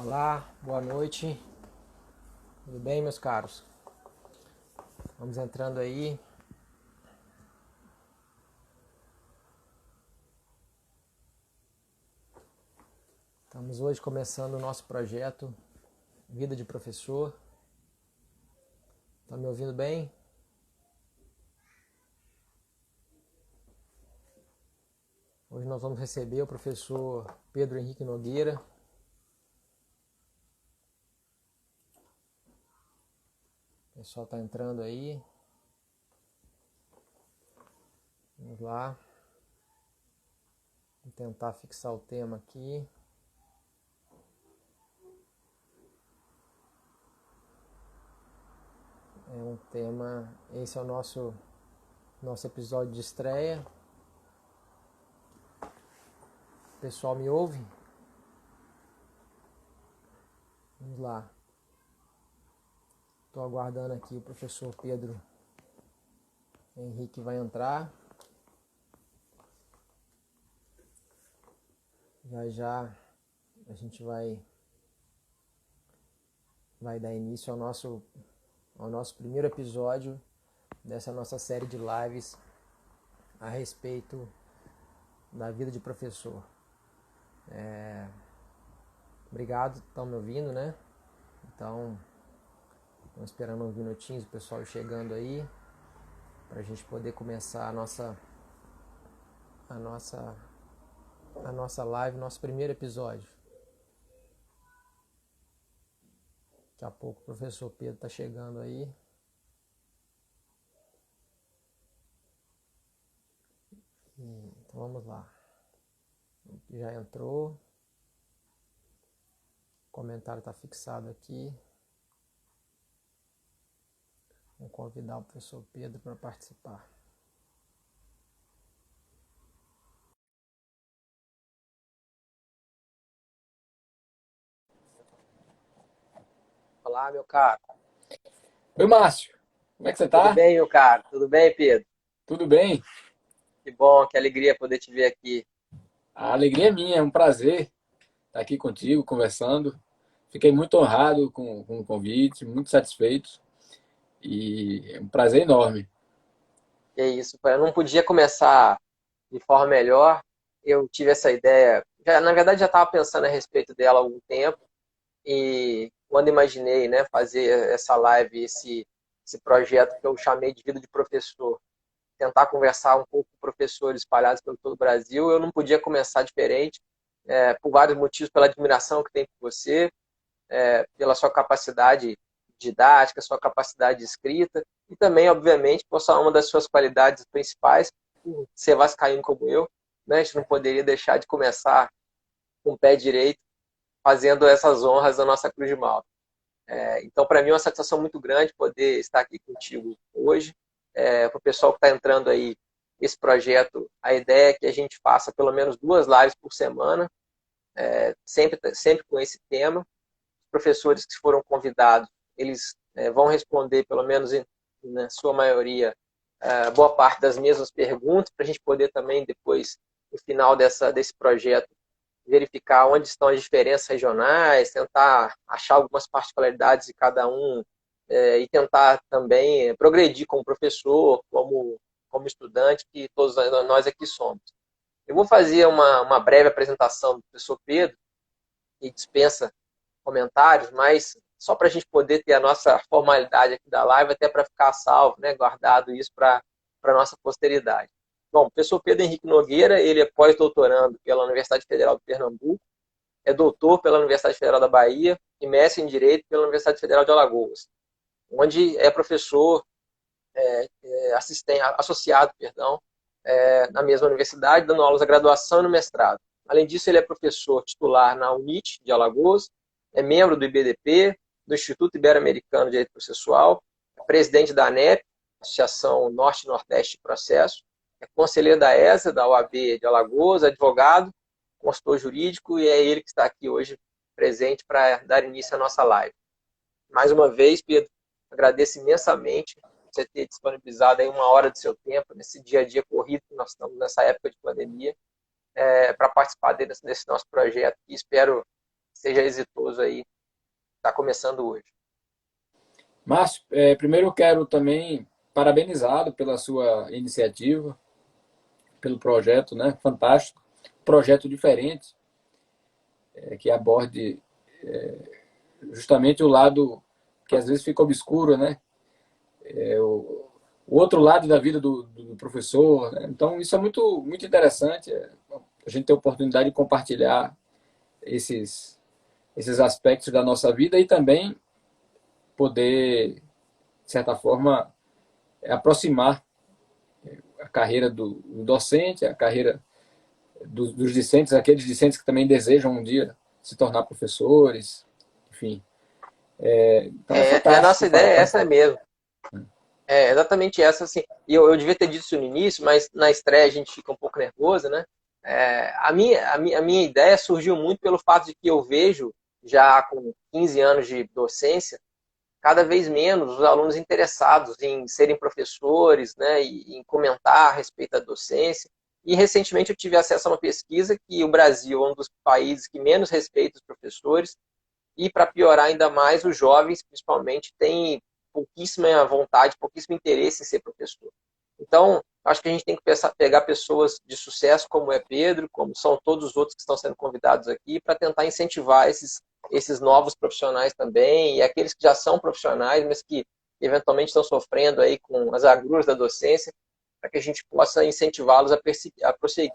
Olá, boa noite. Tudo bem, meus caros? Vamos entrando aí. Estamos hoje começando o nosso projeto Vida de Professor. Tá me ouvindo bem? Hoje nós vamos receber o professor Pedro Henrique Nogueira. O pessoal está entrando aí. Vamos lá. Vou tentar fixar o tema aqui. É um tema. Esse é o nosso episódio de estreia. O pessoal me ouve? Vamos lá. Estou aguardando aqui o professor Pedro Henrique vai entrar. Já a gente vai dar início ao nosso primeiro episódio dessa nossa série de lives a respeito da vida de professor. Obrigado, estão me ouvindo, né? Então, estamos esperando uns minutinhos, o pessoal chegando aí, para a gente poder começar a nossa live, nosso primeiro episódio. Daqui a pouco o professor Pedro está chegando aí. Então vamos lá. Já entrou. O comentário está fixado aqui. Vou convidar o professor Pedro para participar. Olá, meu caro. Oi, Márcio. Como é que você Tudo tá? bem, meu caro? Tudo bem, Pedro? Tudo bem? Que bom, que alegria poder te ver aqui. A alegria é minha, é um prazer estar aqui contigo, conversando. Fiquei muito honrado com o convite, muito satisfeito e é um prazer enorme. Que é isso, eu não podia começar de forma melhor. Eu tive essa ideia, na verdade já estava pensando a respeito dela há algum tempo, e quando imaginei, né, fazer essa live, esse projeto que eu chamei de Vida de Professor, tentar conversar um pouco com professores espalhados pelo todo o Brasil, eu não podia começar diferente, por vários motivos, pela admiração que tem por você, pela sua capacidade didática, sua capacidade de escrita, e também, obviamente, por uma das suas qualidades principais, por ser vascaíno como eu, né? A gente não poderia deixar de começar com o pé direito, fazendo essas honras à nossa Cruz de Malta. Então, para mim, é uma satisfação muito grande poder estar aqui contigo hoje. Para o pessoal que está entrando aí, esse projeto, a ideia é que a gente faça pelo menos 2 lives por semana, sempre com esse tema. Professores que foram convidados, eles vão responder, pelo menos na sua maioria, boa parte das mesmas perguntas, para a gente poder também depois, no final desse projeto, verificar onde estão as diferenças regionais, tentar achar algumas particularidades de cada um, e tentar também progredir como professor, como estudante, que todos nós aqui somos. Eu vou fazer uma breve apresentação do professor Pedro, e dispensa comentários, mas só para a gente poder ter a nossa formalidade aqui da live, até para ficar salvo, né, guardado isso para a nossa posteridade. Bom, o professor Pedro Henrique Nogueira, ele é pós-doutorando pela Universidade Federal de Pernambuco, é doutor pela Universidade Federal da Bahia e mestre em Direito pela Universidade Federal de Alagoas, onde é professor associado, na mesma universidade, dando aulas de graduação e no mestrado. Além disso, ele é professor titular na UNIT de Alagoas, é membro do IBDP, do Instituto Ibero-Americano de Direito Processual, é presidente da ANEP, Associação Norte e Nordeste de Processo, é conselheiro da ESA, da OAB de Alagoas, advogado, consultor jurídico, e é ele que está aqui hoje presente para dar início à nossa live. Mais uma vez, Pedro, agradeço imensamente você ter disponibilizado aí 1 hora do seu tempo, nesse dia a dia corrido que nós estamos nessa época de pandemia, para participar desse nosso projeto, e espero seja exitoso aí, está começando hoje. Márcio, primeiro eu quero também parabenizá-lo pela sua iniciativa, pelo projeto, né? Fantástico. Projeto diferente, que aborde justamente o lado que às vezes fica obscuro, né? O outro lado da vida do professor, né? Então, isso é muito, muito interessante. A gente ter a oportunidade de compartilhar esses aspectos da nossa vida e também poder, de certa forma, aproximar a carreira do docente, a carreira dos discentes, aqueles discentes que também desejam um dia se tornar professores, enfim. Então é A nossa fantástico. ideia é essa mesmo. É exatamente essa, assim. E eu devia ter dito isso no início, mas na estreia a gente fica um pouco nervoso, né? A minha ideia surgiu muito pelo fato de que eu vejo, já com 15 anos de docência, cada vez menos os alunos interessados em serem professores, né, e em comentar a respeito da docência. E recentemente eu tive acesso a uma pesquisa que o Brasil é um dos países que menos respeita os professores e, para piorar ainda mais, os jovens, principalmente, têm pouquíssima vontade, pouquíssimo interesse em ser professor. Então, acho que a gente tem que pegar pessoas de sucesso, como é Pedro, como são todos os outros que estão sendo convidados aqui, para tentar incentivar esses novos profissionais também, e aqueles que já são profissionais, mas que eventualmente estão sofrendo aí com as agruras da docência, para que a gente possa incentivá-los a prosseguir.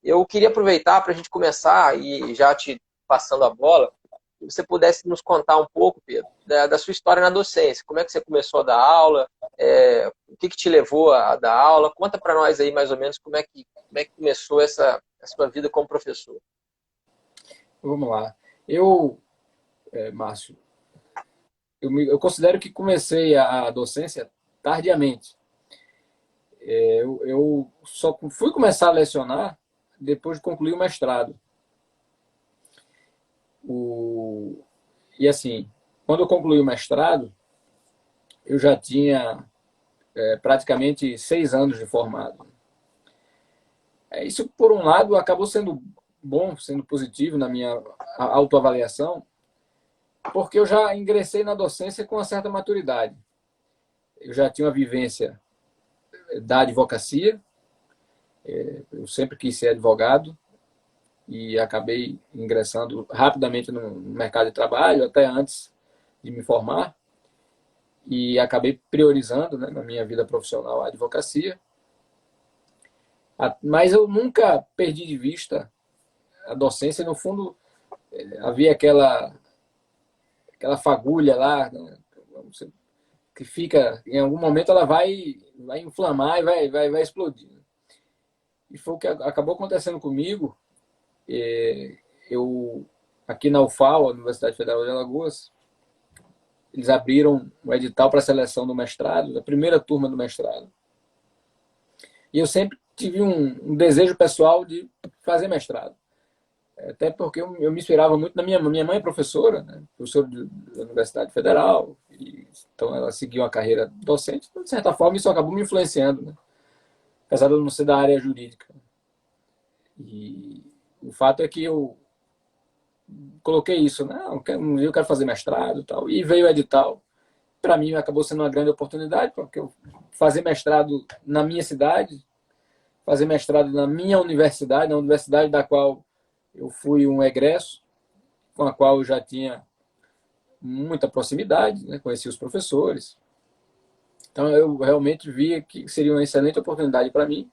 Eu queria aproveitar para a gente começar, e já te passando a bola, se você pudesse nos contar um pouco, Pedro, da sua história na docência. Como é que você começou a dar aula? O que te levou a dar aula? Conta para nós aí, mais ou menos, como é que começou a sua vida como professor. Vamos lá. Márcio, eu considero que comecei a docência tardiamente. Eu só fui começar a lecionar depois de concluir o mestrado. E assim, quando eu concluí o mestrado, eu já tinha praticamente 6 anos de formado. Isso, por um lado, acabou sendo bom, sendo positivo na minha autoavaliação, porque eu já ingressei na docência com uma certa maturidade. Eu já tinha uma vivência da advocacia, eu sempre quis ser advogado e acabei ingressando rapidamente no mercado de trabalho, até antes de me formar, e acabei priorizando, né, na minha vida profissional a advocacia. Mas eu nunca perdi de vista a docência. No fundo, havia aquela fagulha lá, né, que fica, em algum momento ela vai inflamar e vai explodir. E foi o que acabou acontecendo comigo. Eu, aqui na UFAL, a Universidade Federal de Alagoas, eles abriram um edital para a seleção do mestrado, da primeira turma do mestrado. E eu sempre tive um desejo pessoal de fazer mestrado. Até porque eu me inspirava muito na minha mãe, é professora, né? Professora da Universidade Federal, então ela seguiu uma carreira docente. Então, de certa forma, isso acabou me influenciando, né? Apesar de eu não ser da área jurídica. E o fato é que eu coloquei isso, né? Eu quero fazer mestrado e tal. E veio o edital. Para mim, acabou sendo uma grande oportunidade, porque eu fazer mestrado na minha cidade, fazer mestrado na minha universidade, na universidade da qual eu fui um egresso, com a qual eu já tinha muita proximidade, né? Conheci os professores. Então, eu realmente via que seria uma excelente oportunidade para mim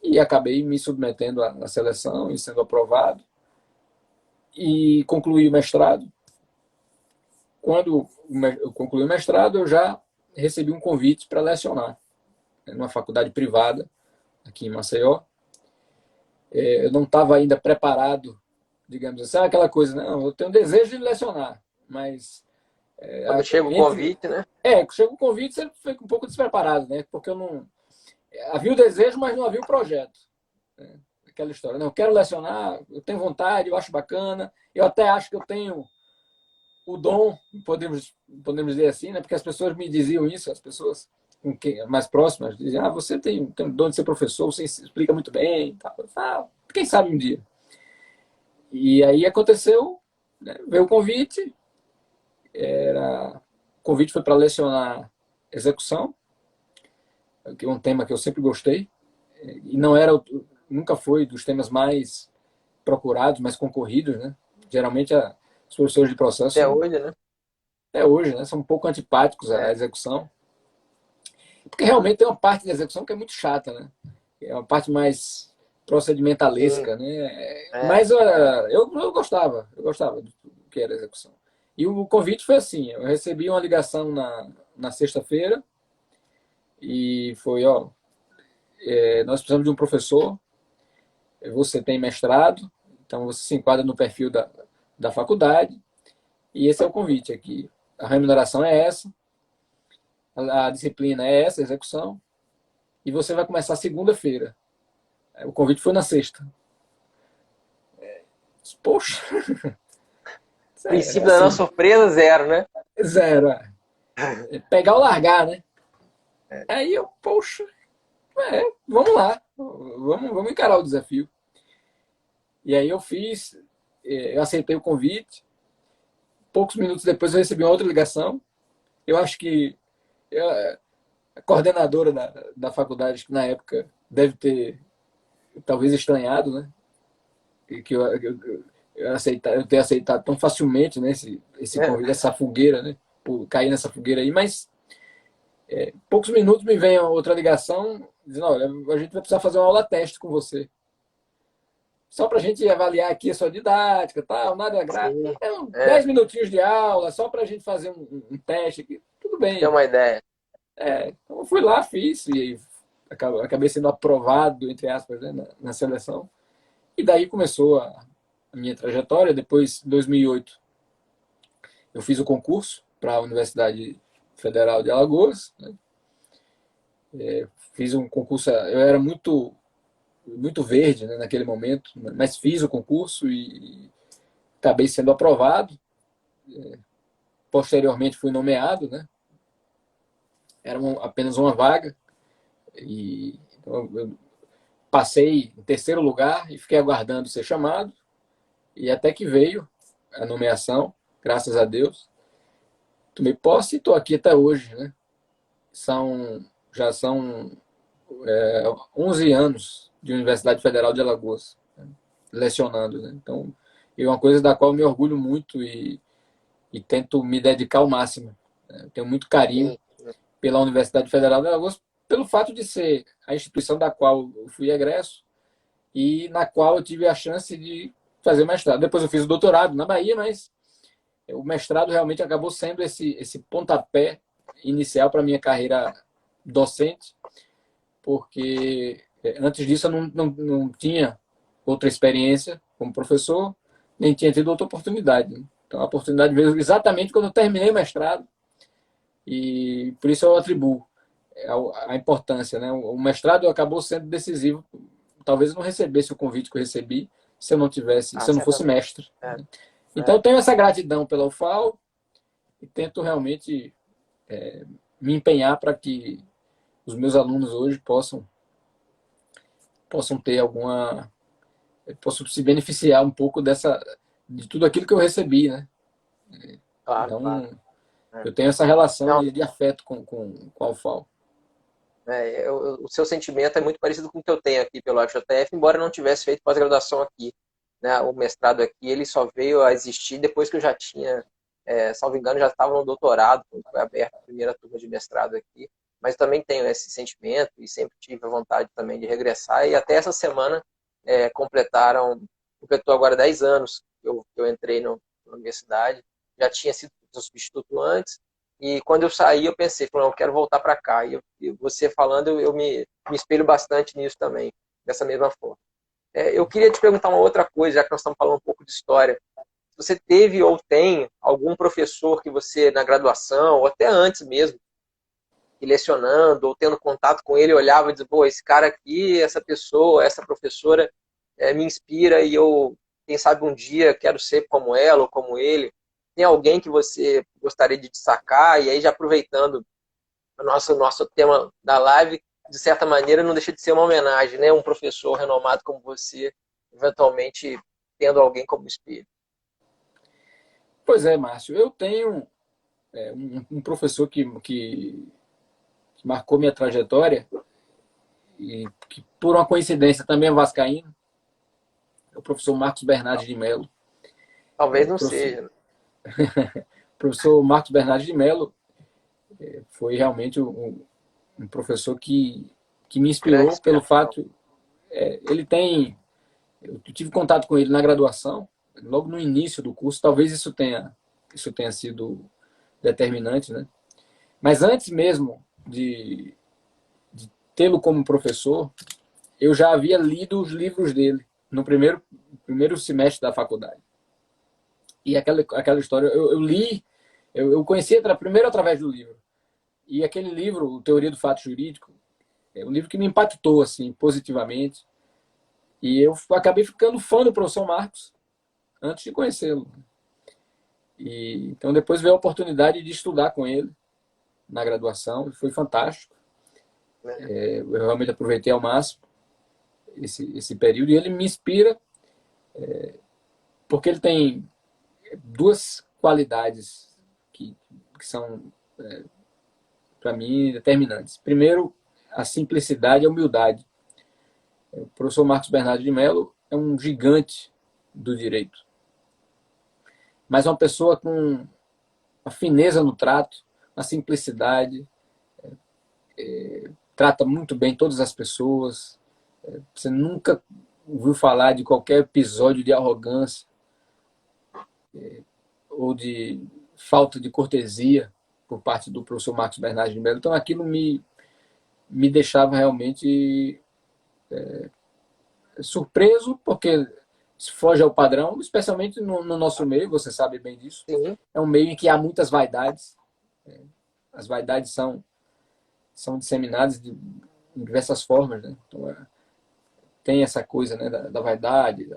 e acabei me submetendo à seleção e sendo aprovado. E concluí o mestrado. Quando eu concluí o mestrado, eu já recebi um convite para lecionar, né, numa faculdade privada aqui em Maceió. Eu não estava ainda preparado, digamos assim, aquela coisa, não, eu tenho desejo de lecionar, mas... Quando chega o convite, né? Chega o convite, você fica um pouco despreparado, né? Porque eu não... Havia o desejo, mas não havia o projeto. Né? Aquela história, não, eu quero lecionar, eu tenho vontade, eu acho bacana, eu até acho que eu tenho o dom, podemos dizer assim, né? Porque as pessoas me diziam isso, as pessoas mais próximas diziam, você tem o dom de ser professor, você explica muito bem, tal. Quem sabe um dia. E aí aconteceu né? Veio o convite, o convite foi para lecionar execução, que é um tema que eu sempre gostei, e não era, nunca foi dos temas mais procurados, mais concorridos, né? Geralmente os professores de processo Até hoje, né? até hoje, né, são um pouco antipáticos à É, execução, porque realmente tem uma parte da execução que é muito chata, né? É uma parte mais sim, procedimentalesca, né? é, Mas eu gostava do que era execução. E o convite foi assim, eu recebi uma ligação na sexta-feira e foi, ó, nós precisamos de um professor, você tem mestrado, então você se enquadra no perfil da faculdade, e esse é o convite aqui. A remuneração é essa, a disciplina é essa, a execução, e você vai começar segunda-feira. O convite foi na sexta. Poxa, é princípio da nossa assim, surpresa, zero, né? zero. Pegar ou largar, né? É, Aí eu, poxa, vamos lá, vamos encarar o desafio. E aí eu fiz, eu aceitei o convite. Poucos minutos depois eu recebi uma outra ligação. Eu acho que a coordenadora da faculdade, que na época deve ter talvez estranhado, né? E que eu ter aceitado tão facilmente, né? Esse é, convite, essa fogueira, né? Por cair nessa fogueira aí, mas poucos minutos me vem outra ligação dizendo, olha, a gente vai precisar fazer uma aula teste com você. Só para a gente avaliar aqui a sua didática, tal, nada grave. sim, É 10 é, minutinhos de aula, só para a gente fazer um teste aqui. Tudo tem bem. uma ideia. Então eu fui lá, fiz e acabei sendo aprovado, entre aspas, né, na seleção. E daí começou a minha trajetória. Depois, em 2008, eu fiz o concurso para a Universidade Federal de Alagoas. Né? Fiz um concurso, eu era muito verde, né, naquele momento, mas fiz o concurso e acabei sendo aprovado. Posteriormente fui nomeado, né? Era apenas uma vaga e então, eu passei em terceiro lugar e fiquei aguardando ser chamado e até que veio a nomeação, graças a Deus. Tomei posse e estou aqui até hoje, né? Já são 11 anos de Universidade Federal de Alagoas, né? Lecionando, né? Então, é uma coisa da qual eu me orgulho muito e tento me dedicar ao máximo. Né? Tenho muito carinho Sim, pela Universidade Federal de Alagoas, pelo fato de ser a instituição da qual eu fui egresso e na qual eu tive a chance de fazer mestrado. Depois eu fiz o doutorado na Bahia, mas o mestrado realmente acabou sendo esse pontapé inicial para a minha carreira docente, porque antes disso eu não tinha outra experiência como professor, nem tinha tido outra oportunidade. Né? Então a oportunidade veio exatamente quando eu terminei o mestrado e por isso eu atribuo a importância. Né? O mestrado acabou sendo decisivo. Talvez eu não recebesse o convite que eu recebi se eu não fosse certamente. mestre. É, Então eu é, tenho essa gratidão pela UFAL e tento realmente me empenhar para que os meus alunos hoje possam ter possam se beneficiar um pouco de tudo aquilo que eu recebi, né? claro, claro. Então É. eu tenho essa relação Não, de afeto com a UFAL. o seu sentimento é muito parecido com o que eu tenho aqui pelo FJF, embora eu não tivesse feito pós-graduação aqui. Né? O mestrado aqui, ele só veio a existir depois que eu já tinha, salvo engano, já estava no doutorado, quando foi aberta a primeira turma de mestrado aqui. Mas também tenho esse sentimento e sempre tive a vontade também de regressar. E até essa semana completou agora 10 anos que eu entrei na universidade. Já tinha sido substituto antes, e quando eu saí, eu pensei, falei, eu quero voltar para cá. E você falando, eu me espelho bastante nisso também, dessa mesma forma. Eu queria te perguntar uma outra coisa, já que nós estamos falando um pouco de história. Você teve ou tem algum professor que você, na graduação, ou até antes mesmo, que lecionando, ou tendo contato com ele, olhava e dizia, pô, esse cara aqui, essa pessoa, essa professora me inspira e eu, quem sabe um dia, quero ser como ela ou como ele. Tem alguém que você gostaria de destacar? E aí, já aproveitando o nosso tema da live, de certa maneira, não deixa de ser uma homenagem, né? Um professor renomado como você, eventualmente tendo alguém como espelho. Pois é, Márcio, eu tenho um professor que marcou minha trajetória e que, por uma coincidência, também é vascaíno, é o professor Marcos Bernardes de Mello. Talvez não Professor, seja, né? professor Marcos Bernardes de Mello foi realmente um professor que me Grande inspirou pelo inspiração. fato. Ele tem. Eu tive contato com ele na graduação, logo no início do curso, talvez isso tenha sido determinante, né? Mas antes mesmo de tê-lo como professor, eu já havia lido os livros dele no primeiro semestre da faculdade. E aquela história, eu li, eu conhecia primeiro através do livro. E aquele livro, o Teoria do Fato Jurídico, é um livro que me impactou assim, positivamente. E eu acabei ficando fã do professor Marcos antes de conhecê-lo. E então depois veio a oportunidade de estudar com ele na graduação, foi fantástico. Né? Eu realmente aproveitei ao máximo esse período e ele me inspira porque ele tem duas qualidades que são, para mim, determinantes. Primeiro, a simplicidade e a humildade. O professor Marcos Bernardo de Mello é um gigante do direito, mas é uma pessoa com uma fineza no trato, uma simplicidade, trata muito bem todas as pessoas. Você nunca ouviu falar de qualquer episódio de arrogância ou de falta de cortesia por parte do professor Marcos Bernardo de Mello. Então aquilo me deixava realmente surpreso, porque foge ao padrão, especialmente no nosso meio, você sabe bem disso. Sim, É um meio em que há muitas vaidades. As vaidades são disseminadas em diversas formas, né? Então, tem essa coisa, né, da vaidade.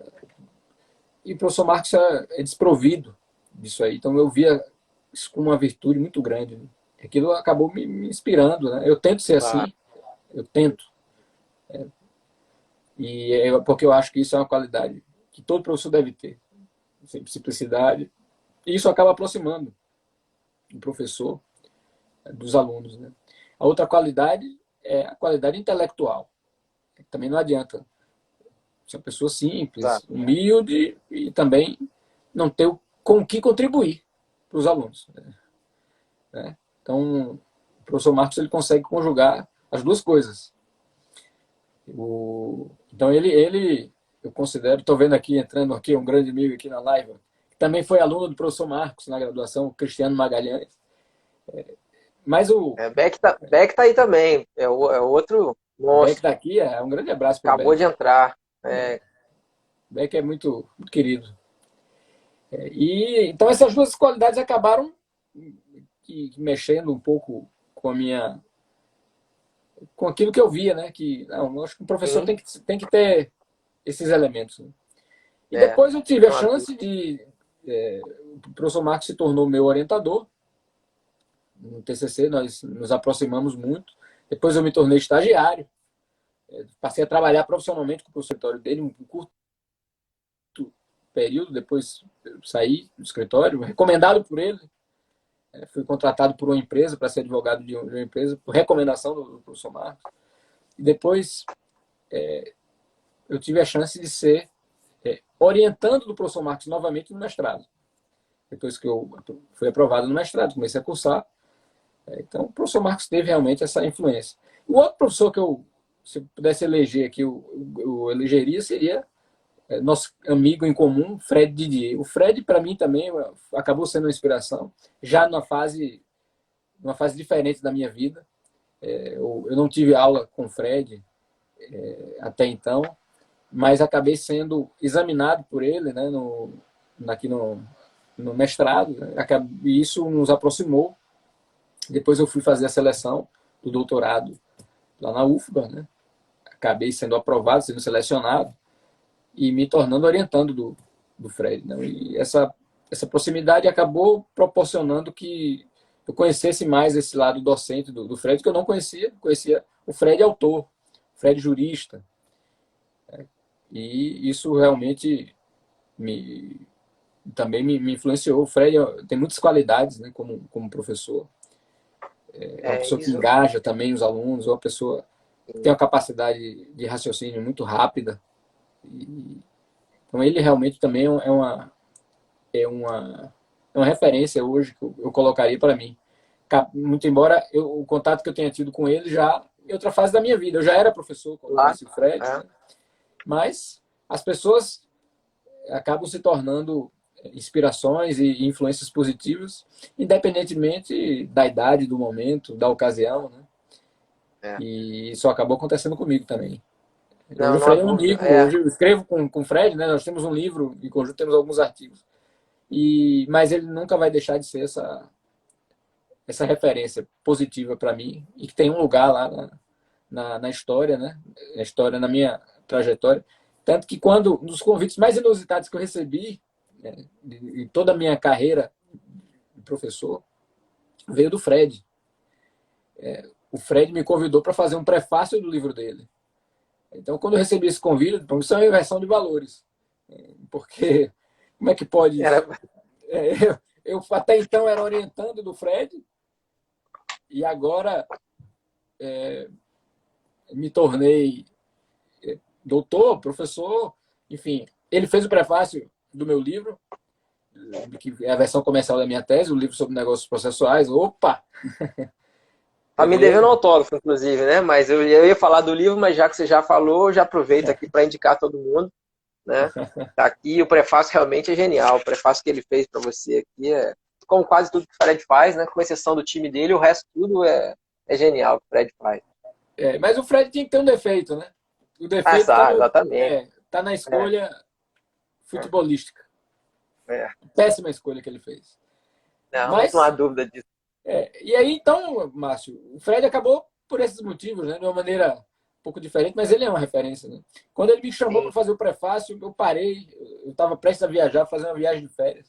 E o professor Marcos é desprovido disso aí. Então eu via isso com uma virtude muito grande. Né? Aquilo acabou me inspirando. Né? Eu tento ser claro. assim, eu tento. Porque eu acho que isso é uma qualidade que todo professor deve ter. Simplicidade. E isso acaba aproximando o professor dos alunos. Né? A outra qualidade é a qualidade intelectual. Também não adianta ser uma pessoa simples, Exato. humilde e também não ter com o que contribuir para os alunos. Né? Então, o professor Marcos ele consegue conjugar as duas coisas. Então, eu considero, estou vendo aqui, entrando aqui, um grande amigo aqui na live, que também foi aluno do professor Marcos na graduação, Cristiano Magalhães. Mas Beck tá aí também. É outro o Beck monstro. daqui, um grande abraço para o Acabou Beck. de entrar. O Beck é muito, muito querido. Então, essas duas qualidades acabaram mexendo um pouco com aquilo que eu via, né? Eu acho que o professor Sim, tem que ter esses elementos. Né? E é. depois eu tive a Não há chance dúvida. de. O professor Marcos se tornou meu orientador. No TCC, nós nos aproximamos muito. Depois eu me tornei estagiário. Passei a trabalhar profissionalmente com o escritório dele, um curto período. Depois eu saí do escritório, recomendado por ele. Fui contratado por uma empresa para ser advogado de uma empresa, por recomendação do professor Marcos. E depois eu tive a chance de ser orientando do professor Marcos novamente no mestrado. Depois que eu fui aprovado no mestrado, comecei a cursar. Então, o professor Marcos teve realmente essa influência. O outro professor que se eu pudesse eleger aqui, eu elegeria seria nosso amigo em comum, Fred Didier. O Fred, para mim, também acabou sendo uma inspiração, já numa fase diferente da minha vida. Eu não tive aula com o Fred até então, mas acabei sendo examinado por ele, né, aqui no mestrado, né, e isso nos aproximou. Depois eu fui fazer a seleção do doutorado lá na UFBA, né, acabei sendo aprovado, sendo selecionado e me tornando orientando do Fred. Né, e essa proximidade acabou proporcionando que eu conhecesse mais esse lado docente do Fred, que eu não conhecia o Fred autor, o Fred jurista, e isso realmente me também me influenciou. O Fred tem muitas qualidades, né, como professor. É uma É pessoa que isso. engaja também os alunos, é uma pessoa que tem uma capacidade de raciocínio muito rápida. Então ele realmente também é uma, é uma referência hoje que eu colocaria para mim. Muito embora o contato que eu tenha tido com ele já em outra fase da minha vida. Eu já era professor quando Lá, conheci o Fred, é. né? Mas as pessoas acabam se tornando inspirações e influências positivas, independentemente da idade, do momento, da ocasião, né? É. E isso acabou acontecendo comigo também. Hoje Não, o não há Fred é um dúvida. amigo, hoje eu escrevo com o Fred, né? Nós temos um livro, em conjunto temos alguns artigos. Mas ele nunca vai deixar de ser essa referência positiva para mim e que tem um lugar lá na história, né? Na história, na minha trajetória. Tanto que quando, nos convites mais inusitados que eu recebi, né, de toda a minha carreira de professor, veio do Fred. O Fred me convidou para fazer um prefácio do livro dele. Então, quando eu recebi esse convite, isso é uma inversão de valores. Porque como é que pode Era, isso? Eu até então era orientando do Fred e agora me tornei doutor, professor, enfim. Ele fez o prefácio do meu livro, que é a versão comercial da minha tese, o livro sobre negócios processuais. Opa! tá me devendo Beleza? autógrafo, inclusive, né? Mas eu ia falar do livro, mas já que você já falou, eu já aproveito aqui para indicar todo mundo, né? Tá aqui, o prefácio realmente é genial. O prefácio que ele fez para você aqui é, como quase tudo que o Fred faz, né? Com exceção do time dele, o resto tudo é genial que o Fred faz. Mas o Fred tinha que ter um defeito, né? O Ah, defeito tá, exatamente. tá na É, escolha futebolística. é. Péssima escolha que ele fez. Não há Mas, dúvida disso. e aí então, Márcio, o Fred acabou por esses motivos, né? De uma maneira um pouco diferente, mas ele é uma referência, né? Quando ele me chamou para Sim. fazer o prefácio, eu parei, eu estava prestes a viajar, fazer uma viagem de férias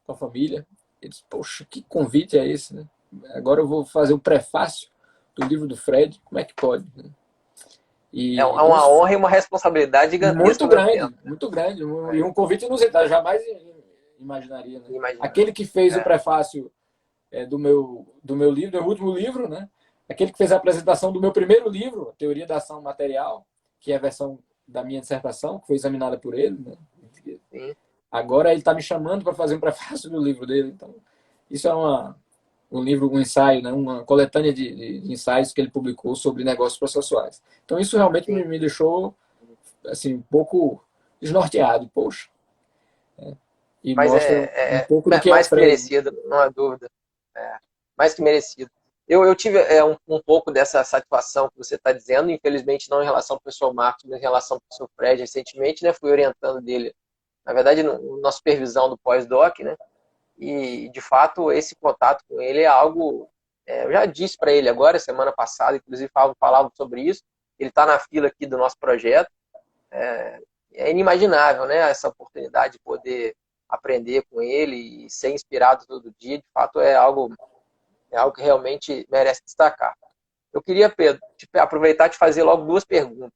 com a família. Ele disse, poxa, que convite é esse, né? Agora eu vou fazer o prefácio do livro do Fred, como é que pode? Né? É E então uma isso honra e uma responsabilidade gigantesca muito ao mesmo tempo. grande, muito grande. É, E um convite inusitado, jamais imaginaria. Né? imagina. Aquele que fez o É, prefácio do meu livro, do meu último livro, né? Aquele que fez a apresentação do meu primeiro livro, a Teoria da Ação Material, que é a versão da minha dissertação, que foi examinada por ele. Né? sim. Agora ele está me chamando para fazer um prefácio do livro dele. Então, isso é um livro, um ensaio, né? Uma coletânea de ensaios que ele publicou sobre negócios processuais. Então, isso realmente Sim. me deixou assim, um pouco desnorteado. Poxa, e Mas mostra um pouco do que é o mais que Fred. merecido, não há dúvida. É, mais que merecido. Eu tive um pouco dessa satisfação que você está dizendo, infelizmente não em relação ao professor Marcos, mas em relação ao professor Fred recentemente, né? Fui orientando dele, na verdade, na supervisão do pós-doc, né? E, de fato, esse contato com ele é algo. Eu já disse para ele agora, semana passada, inclusive falava sobre isso. Ele está na fila aqui do nosso projeto. É inimaginável, né? Essa oportunidade de poder aprender com ele e ser inspirado todo dia. De fato, é algo que realmente merece destacar. Eu queria, Pedro, aproveitar e te fazer logo duas perguntas.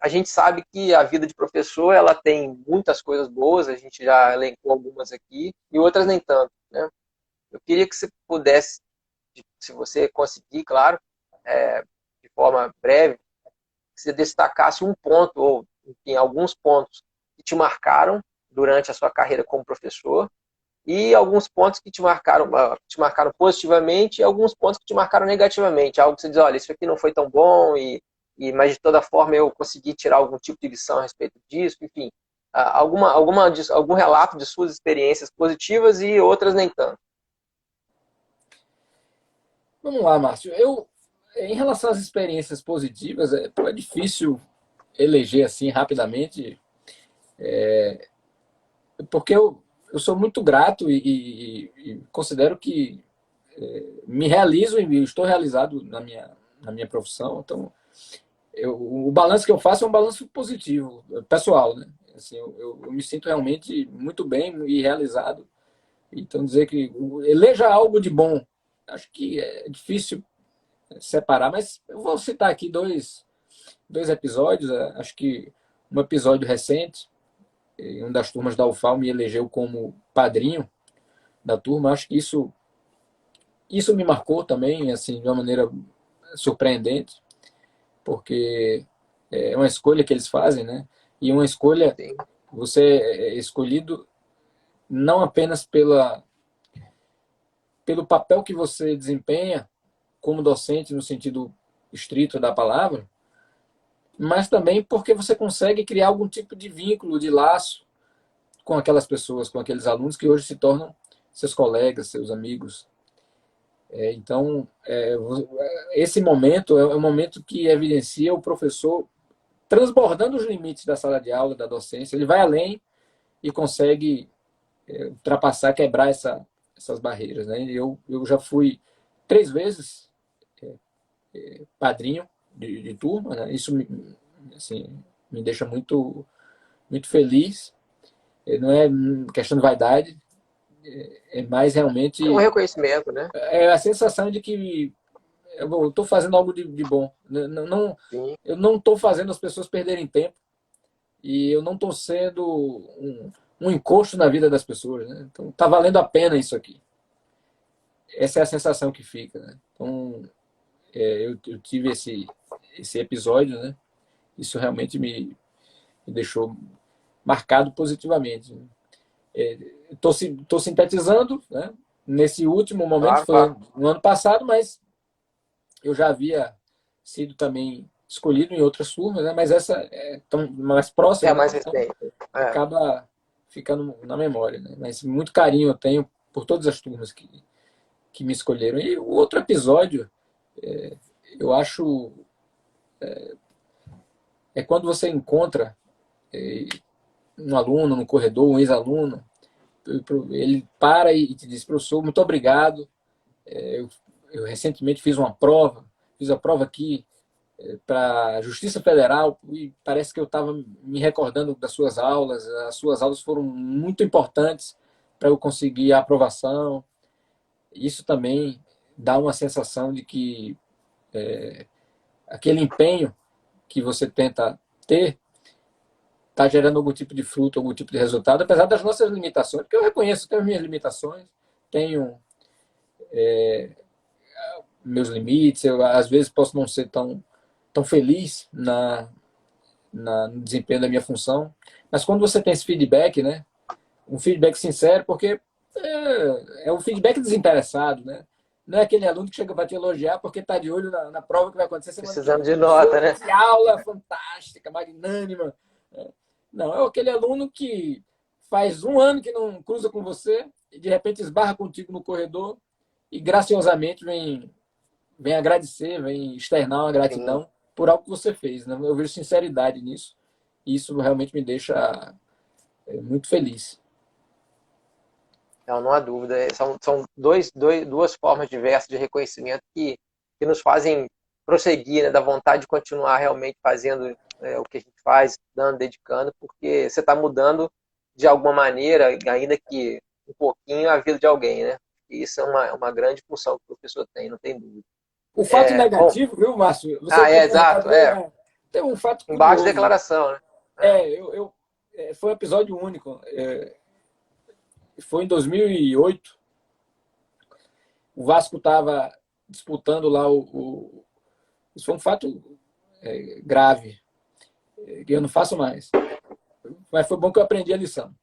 A gente sabe que a vida de professor ela tem muitas coisas boas, a gente já elencou algumas aqui, e outras nem tanto, né? Eu queria que você pudesse, se você conseguir, claro, de forma breve, que você destacasse um ponto, ou enfim, alguns pontos que te marcaram durante a sua carreira como professor, e alguns pontos que te marcaram positivamente e alguns pontos que te marcaram negativamente. Algo que você diz, olha, isso aqui não foi tão bom, mas de toda forma eu consegui tirar algum tipo de lição a respeito disso, enfim. Algum relato de suas experiências positivas e outras nem tanto. Vamos lá, Márcio. Em relação às experiências positivas, é difícil eleger assim rapidamente, porque eu sou muito grato e considero que me realizo e estou realizado na minha profissão. Então, o balanço que eu faço é um balanço positivo, pessoal, né? Assim, eu me sinto realmente muito bem e realizado. Então, dizer que eleja algo de bom, acho que é difícil separar, mas eu vou citar aqui dois episódios. Acho que um episódio recente, em uma das turmas da UFAL me elegeu como padrinho da turma. Acho que isso me marcou também, assim, de uma maneira surpreendente, porque é uma escolha que eles fazem, né? E uma escolha, sim. você é escolhido não apenas pelo papel que você desempenha como docente, no sentido estrito da palavra, mas também porque você consegue criar algum tipo de vínculo, de laço com aquelas pessoas, com aqueles alunos que hoje se tornam seus colegas, seus amigos. Então, esse momento é um momento que evidencia o professor transbordando os limites da sala de aula, da docência. Ele vai além e consegue ultrapassar, quebrar essas barreiras. Né? Eu já fui 3 vezes padrinho de turma. Né? Isso assim, me deixa muito, muito feliz. Não é questão de vaidade, é mais É um realmente reconhecimento, né? a sensação de que eu estou fazendo algo de bom. Não, Sim. eu não estou fazendo as pessoas perderem tempo e eu não estou sendo um encosto na vida das pessoas. Né? Então, está valendo a pena isso aqui. Essa é a sensação que fica. Né? Então, eu tive esse episódio, né? Isso realmente me deixou marcado positivamente. Estou sintetizando, né? Nesse último momento, Claro, foi claro. no ano passado, mas eu já havia sido também escolhido em outras turmas, né? Mas essa é tão mais É próxima, né? mais Então recente. É. acaba ficando na memória, né? Mas muito carinho eu tenho por todas as turmas que me escolheram. E o outro episódio, eu acho, é quando você encontra um aluno no corredor, um ex-aluno, ele para e te diz: professor, muito obrigado. Eu recentemente fiz a prova aqui para a Justiça Federal e parece que eu estava me recordando das suas aulas. As suas aulas foram muito importantes para eu conseguir a aprovação. Isso também dá uma sensação de que aquele empenho que você tenta ter está gerando algum tipo de fruto, algum tipo de resultado, apesar das nossas limitações, porque eu reconheço, tenho as minhas limitações, tenho meus limites, eu às vezes posso não ser tão feliz no desempenho da minha função, mas quando você tem esse feedback, né, um feedback sincero, porque é um feedback desinteressado, né? Não é aquele aluno que chega para te elogiar porque está de olho na prova que vai acontecer semana que Precisando vem. de Professor, nota, né? que aula fantástica, magnânima. Não, é aquele aluno que faz um ano que não cruza com você e de repente esbarra contigo no corredor e graciosamente vem agradecer, vem externar uma Sim. gratidão por algo que você fez. Né? Eu vejo sinceridade nisso e isso realmente me deixa muito feliz. Não há dúvida. São duas formas diversas de reconhecimento que nos fazem prosseguir, né, da vontade de continuar realmente fazendo o que a gente faz, estudando, dedicando, porque você está mudando de alguma maneira, ainda que um pouquinho, a vida de alguém, né? E isso é uma grande função que o professor tem, não tem dúvida. O fato Bom, negativo, viu, Márcio? Você tinha exato, perguntado, tem um fato embaixo de curioso. declaração, né? Foi um episódio único. Foi em 2008. O Vasco estava disputando lá isso foi um fato grave, que eu não faço mais. Mas foi bom que eu aprendi a lição.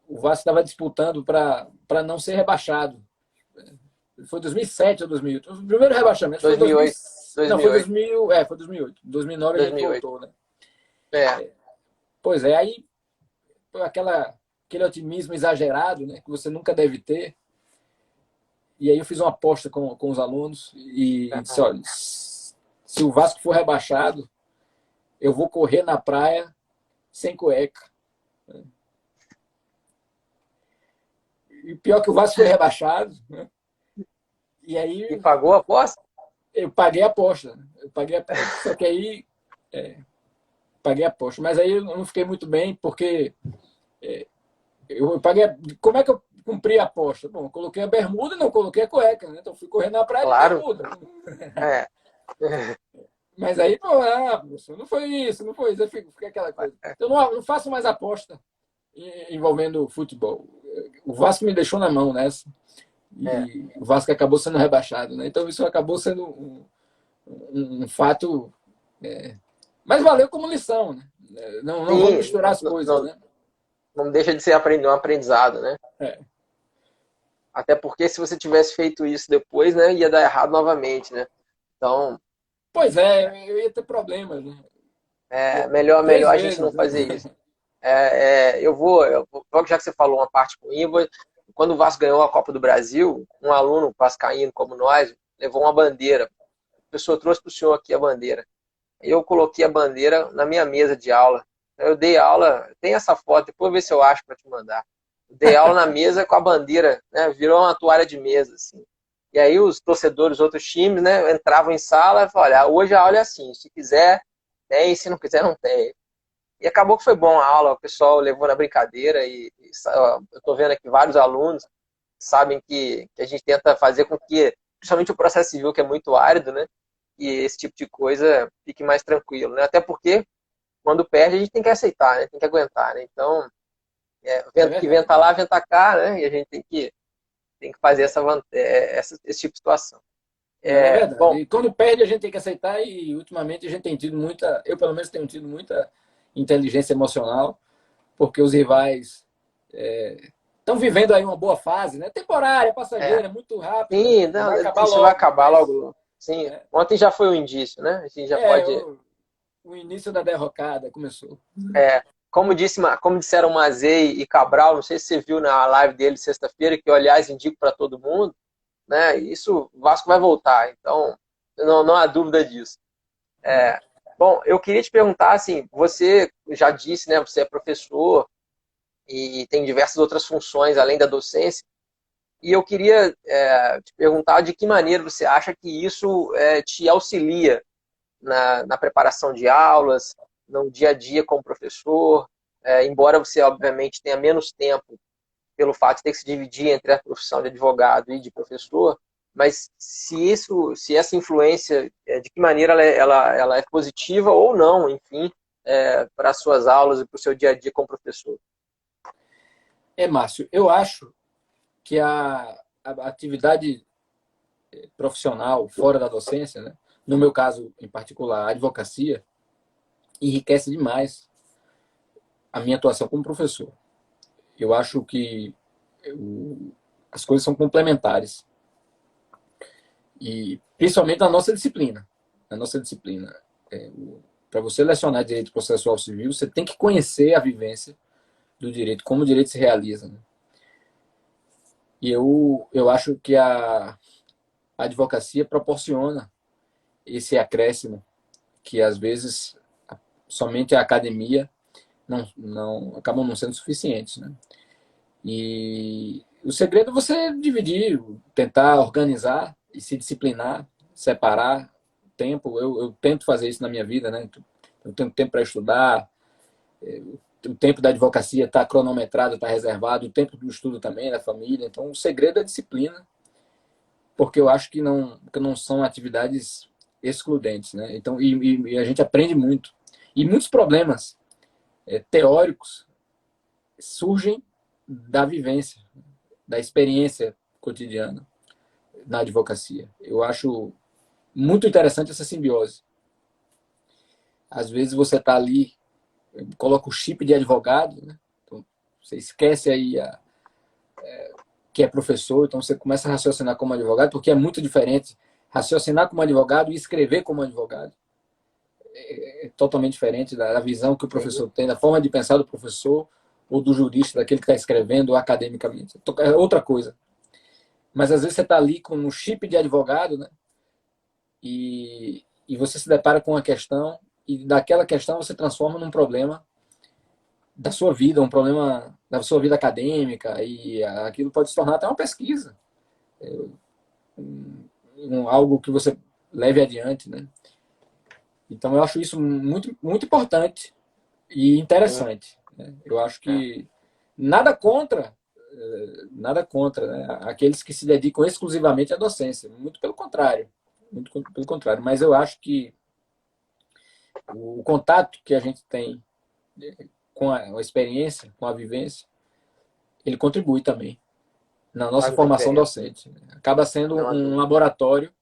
O Vasco estava disputando para não ser rebaixado. Foi 2007 ou 2008. O primeiro rebaixamento foi 2000. 2008, Não, foi 2008, 2000. Foi 2008. Em 2009 a gente 2008. voltou, né? É, Pois é, aí aquele otimismo exagerado, né, que você nunca deve ter. E aí eu fiz uma aposta com os alunos e disse: olha, se o Vasco for rebaixado, eu vou correr na praia sem cueca. E pior que o Vasco foi rebaixado, né? E e aí pagou a aposta? eu paguei a aposta. Só que aí paguei a aposta. Mas aí eu não fiquei muito bem, porque eu paguei. Como é que eu cumpri a aposta? Bom, eu coloquei a bermuda e não coloquei a cueca, né? Então fui correr na praia de Claro. bermuda. É. Mas aí, pô, professor, não foi isso, não foi isso. Aí fica aquela coisa. Eu não faço mais aposta envolvendo futebol. O Vasco me deixou na mão nessa. É. E o Vasco acabou sendo rebaixado, né? Então isso acabou sendo um fato. Mas valeu como lição, né? Não vamos Sim, misturar as coisas, né? não deixa de ser um aprendizado, né? É. Até porque se você tivesse feito isso depois, né, ia dar errado novamente, né? Então, Pois é, eu ia ter problemas, né? melhor Três a gente não vezes, né? fazer isso. Logo já que você falou uma parte com o Ivo, quando o Vasco ganhou a Copa do Brasil, um aluno vascaíno como nós levou uma bandeira. A pessoa trouxe para o senhor aqui a bandeira. Eu coloquei a bandeira na minha mesa de aula. Eu dei aula, tem essa foto, depois eu ver se eu acho para te mandar. Eu dei aula na mesa com a bandeira, né? Virou uma toalha de mesa, assim. E aí os torcedores, outros times, né, entravam em sala e falavam, olha, hoje a aula é assim, se quiser, tem, se não quiser, não tem. E acabou que foi bom a aula, o pessoal levou na brincadeira eu estou vendo aqui vários alunos sabem que a gente tenta fazer com que, principalmente o processo civil, que é muito árido, né, e esse tipo de coisa fique mais tranquilo, né? Até porque quando perde a gente tem que aceitar, né? Tem que aguentar, né? Então, É vento que venta verdade. lá, venta cá, né? E a gente tem que fazer esse tipo de situação. Não, é Bom, verdade. E quando perde, a gente tem que aceitar, e ultimamente a gente tem tido muita, eu pelo menos tenho tido muita inteligência emocional, porque os rivais estão vivendo aí uma boa fase, né? Temporária, é, passageira, muito rápida, sim, vai não, acabar isso vai logo, acabar mas logo. Sim, é, ontem já foi um indício, né? A gente já é pode. o início da derrocada começou. É, como disseram Mazei e Cabral, não sei se você viu na live dele sexta-feira, que eu, aliás, indico para todo mundo, né? Isso, o Vasco vai voltar, então não há dúvida disso. Bom, eu queria te perguntar, assim, você já disse, né? Você é professor e tem diversas outras funções além da docência, e eu queria te perguntar de que maneira você acha que isso te auxilia na preparação de aulas, no dia a dia como professor, embora você, obviamente, tenha menos tempo pelo fato de ter que se dividir entre a profissão de advogado e de professor, mas se essa influência, de que maneira ela é positiva ou não, enfim, para as suas aulas e para o seu dia a dia como professor. Márcio, eu acho que a atividade profissional fora da docência, né? No meu caso em particular, a advocacia, enriquece demais a minha atuação como professor. Eu acho que as coisas são complementares. E principalmente na nossa disciplina. Na nossa disciplina. Para você lecionar direito processual civil, você tem que conhecer a vivência do direito, como o direito se realiza. Né? E eu acho que a advocacia proporciona esse acréscimo que às vezes somente a academia não acabam não sendo suficientes. Né? E o segredo é você dividir, tentar organizar e se disciplinar, separar tempo. Eu tento fazer isso na minha vida, né? Eu tenho tempo para estudar, o tempo da advocacia está cronometrado, está reservado, o tempo do estudo também, da família. Então, o segredo é a disciplina, porque eu acho que não são atividades excludentes, né? Então, e a gente aprende muito. E muitos problemas teóricos surgem da vivência, da experiência cotidiana na advocacia. Eu acho muito interessante essa simbiose. Às vezes você está ali, coloca o chip de advogado, né? Então, você esquece aí que é professor, então você começa a raciocinar como advogado, porque é muito diferente raciocinar como advogado e escrever como advogado. É totalmente diferente da visão que o Sim, professor tem, da forma de pensar do professor ou do jurista, daquele que está escrevendo academicamente. É outra coisa. Mas às vezes você está ali com um chip de advogado, né? E você se depara com uma questão e daquela questão você transforma num problema da sua vida, um problema da sua vida acadêmica, e aquilo pode se tornar até uma pesquisa, algo que você leve adiante, né? Então eu acho isso muito, muito importante e sim. interessante. Né? Eu acho que nada contra, nada contra, né? Aqueles que se dedicam exclusivamente à docência, muito pelo contrário, mas eu acho que o contato que a gente tem com a experiência, com a vivência, ele contribui também na nossa Faz muita formação diferença. docente. Acaba sendo Não há um dúvida. laboratório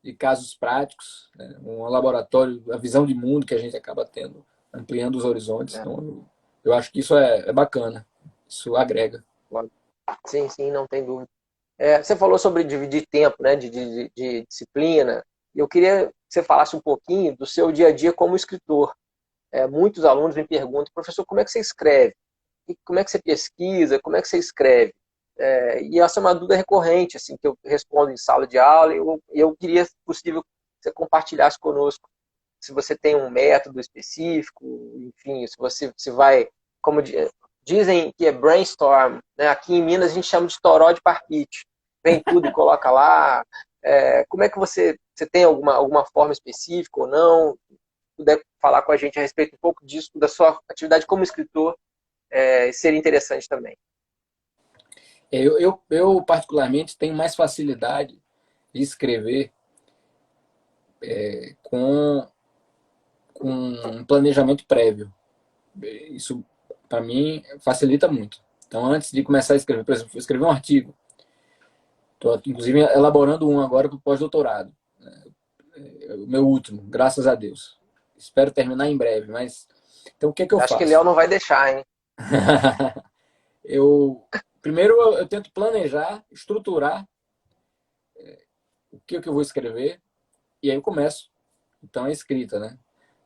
de casos práticos, né? Um laboratório, a visão de mundo que a gente acaba tendo, ampliando os horizontes. Né? Então, eu acho que isso é bacana, isso agrega. Sim, sim, não tem dúvida. Você falou sobre dividir tempo, né, de disciplina. E eu queria que você falasse um pouquinho do seu dia a dia como escritor. Muitos alunos me perguntam, professor, como é que você escreve? E como é que você pesquisa? Como é que você escreve? E essa é uma dúvida recorrente, assim, que eu respondo em sala de aula. E eu queria, se possível, que você compartilhasse conosco se você tem um método específico, enfim, se você se vai, como dizem que é brainstorm, né? Aqui em Minas a gente chama de toró de parquite. Vem tudo e coloca lá. Como é que você tem alguma forma específica ou não? Puder falar com a gente a respeito um pouco disso, da sua atividade como escritor, seria interessante também. Eu, particularmente, tenho mais facilidade de escrever com um planejamento prévio. Isso, para mim, facilita muito. Então, antes de começar a escrever, por exemplo, eu escrevi um artigo. Estou, inclusive, elaborando um agora para o pós-doutorado. O meu último, graças a Deus. Espero terminar em breve, mas... Então, o que é que eu Acho que faço? Léo não vai deixar, hein? eu Primeiro eu tento planejar, estruturar o que eu vou escrever e aí eu começo. Então é escrita, né?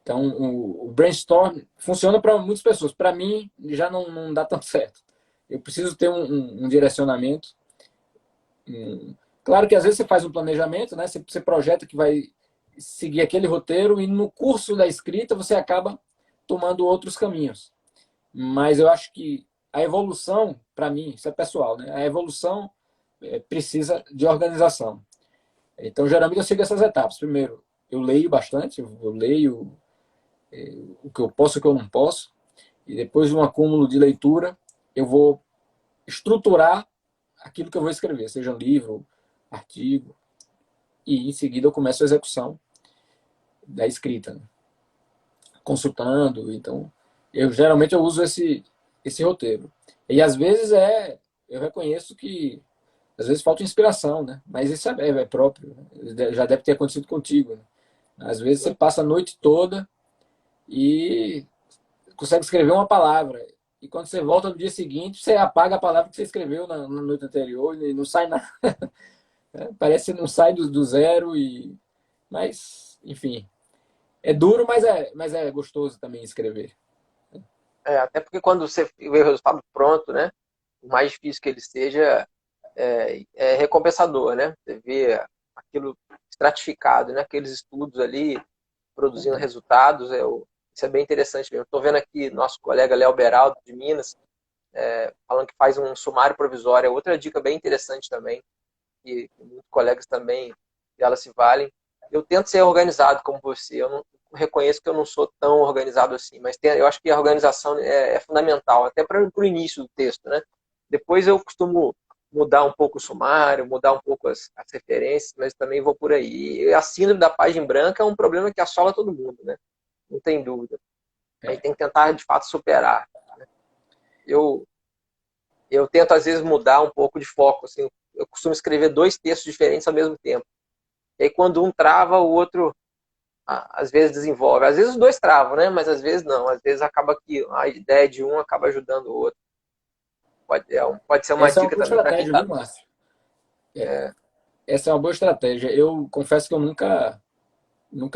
Então o brainstorm funciona para muitas pessoas. Para mim já não dá tão certo. Eu preciso ter um direcionamento. Claro que às vezes você faz um planejamento, né? Você projeta que vai seguir aquele roteiro e no curso da escrita você acaba tomando outros caminhos. Mas eu acho que a evolução, para mim, isso é pessoal, né? A evolução precisa de organização. Então, geralmente, eu sigo essas etapas. Primeiro, eu leio bastante, eu leio o que eu posso e o que eu não posso. E depois de um acúmulo de leitura, eu vou estruturar aquilo que eu vou escrever, seja um livro, artigo. E, em seguida, eu começo a execução da escrita, né? Consultando. Então, geralmente eu uso esse roteiro. E, às vezes, eu reconheço que às vezes falta inspiração, né? Mas isso é próprio, né? Já deve ter acontecido contigo, né? Às vezes você passa a noite toda e consegue escrever uma palavra. E quando você volta no dia seguinte, você apaga a palavra que você escreveu na noite anterior e não sai nada. Parece que não sai do zero. Mas, enfim, é duro, mas é gostoso também escrever. Até porque quando você vê o resultado pronto, né? O mais difícil que ele seja, é recompensador, né? Você vê aquilo estratificado, né? Aqueles estudos ali produzindo resultados, isso é bem interessante mesmo. Estou vendo aqui nosso colega Léo Beraldo, de Minas, falando que faz um sumário provisório. É outra dica bem interessante também, que muitos colegas também dela se valem. Eu tento ser organizado como você. Eu não reconheço que eu não sou tão organizado assim, mas eu acho que a organização é fundamental, até para o início do texto, né? Depois eu costumo mudar um pouco o sumário, mudar um pouco as referências, mas também vou por aí. E a síndrome da página branca é um problema que assola todo mundo, né? Não tem dúvida. A gente É. tem que tentar, de fato, superar. Eu, eu tento, às vezes, mudar um pouco de foco. Assim, eu costumo escrever dois textos diferentes ao mesmo tempo. E aí, quando um trava, o outro, às vezes, desenvolve. Às vezes os dois travam, né? Mas às vezes não. Às vezes acaba que a ideia de um acaba ajudando o outro. Pode ser uma Essa é uma dica boa também para quem estratégia, está... viu, Márcio? Essa é uma boa estratégia. Eu confesso que eu nunca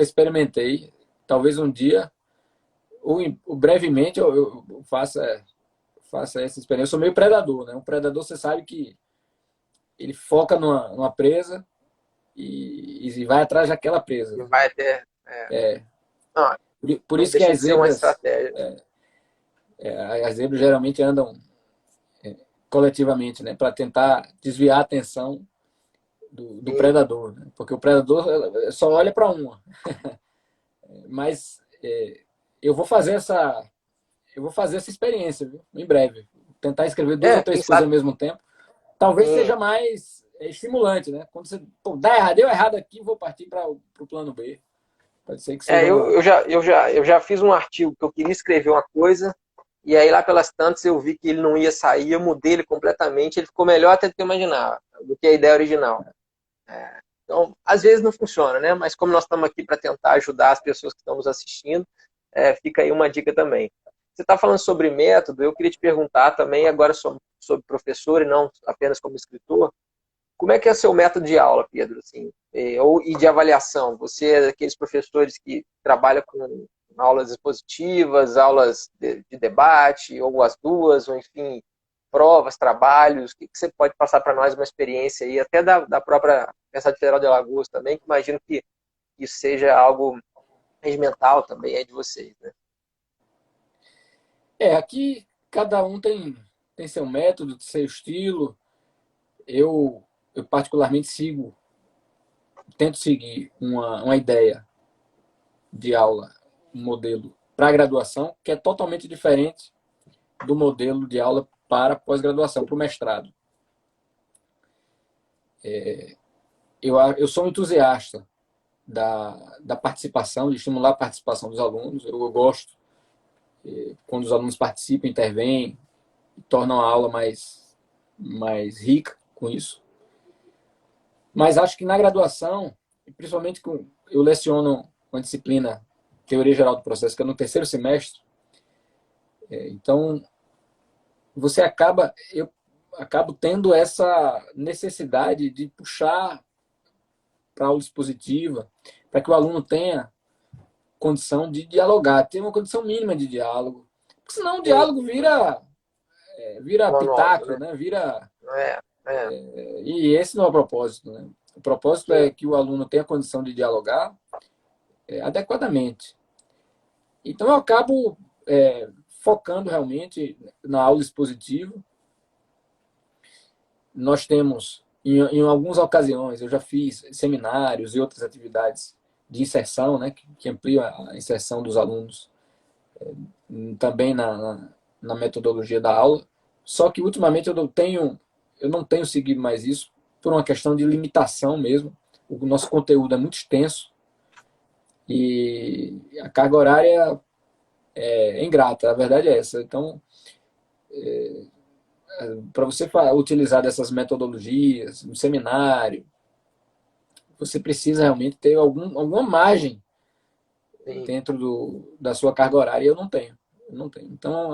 experimentei. Talvez um dia, ou brevemente, eu faça essa experiência. Eu sou meio predador, né? Um predador, você sabe que ele foca numa presa e vai atrás daquela presa, né? Vai até... Não, Por não isso que deixa de ser uma estratégia. as zebras geralmente andam coletivamente, né? Para tentar desviar a atenção do E, predador, né? Porque o predador só olha para uma. Mas eu vou fazer essa experiência, viu? Em breve. Tentar escrever duas ou quem três coisas sabe... ao mesmo tempo. Talvez Sim, seja mais estimulante, né? Quando você, pô, deu errado aqui, vou partir para o plano B. Pode ser que seja uma... Eu já fiz um artigo que eu queria escrever uma coisa, e aí lá pelas tantas eu vi que ele não ia sair, eu mudei ele completamente, ele ficou melhor até do que eu imaginava, do que a ideia original. Então, às vezes não funciona, né? Mas como nós estamos aqui para tentar ajudar as pessoas que estão nos assistindo, fica aí uma dica também. Você está falando sobre método, eu queria te perguntar também, agora sobre professor e não apenas como escritor, como é que é seu método de aula, Pedro? Assim, e de avaliação? Você é daqueles professores que trabalham com aulas expositivas, aulas de debate, ou as duas, ou enfim, provas, trabalhos? O que você pode passar para nós uma experiência aí, até da própria Universidade Federal de Alagoas também, que imagino que isso seja algo regimental também, é de vocês, né? Aqui cada um tem seu método, seu estilo. Eu particularmente tento seguir uma ideia de aula, um modelo para graduação, que é totalmente diferente do modelo de aula para pós-graduação, para o mestrado. Eu sou um entusiasta da participação, de estimular a participação dos alunos. Eu gosto quando os alunos participam, intervêm, tornam a aula mais rica com isso. Mas acho que na graduação, principalmente eu leciono uma disciplina, Teoria Geral do Processo, que é no terceiro semestre, então eu acabo tendo essa necessidade de puxar para a aula expositiva, para que o aluno tenha condição de dialogar, tenha uma condição mínima de diálogo. Porque senão o diálogo vira Monólogo, pitaco, né? né? Vira... É, é. E esse não é o propósito, né? O propósito é que o aluno tenha condição de dialogar adequadamente. Então eu acabo focando realmente na aula expositiva. Nós temos, em algumas ocasiões, eu já fiz seminários e outras atividades de inserção, né, que ampliam a inserção dos alunos também na metodologia da aula. Só que ultimamente eu não tenho seguido mais isso por uma questão de limitação mesmo. O nosso conteúdo é muito extenso e a carga horária é ingrata, a verdade é essa. Então, para você utilizar dessas metodologias no seminário, você precisa realmente ter alguma margem Sim. dentro da sua carga horária, e eu não tenho. Então,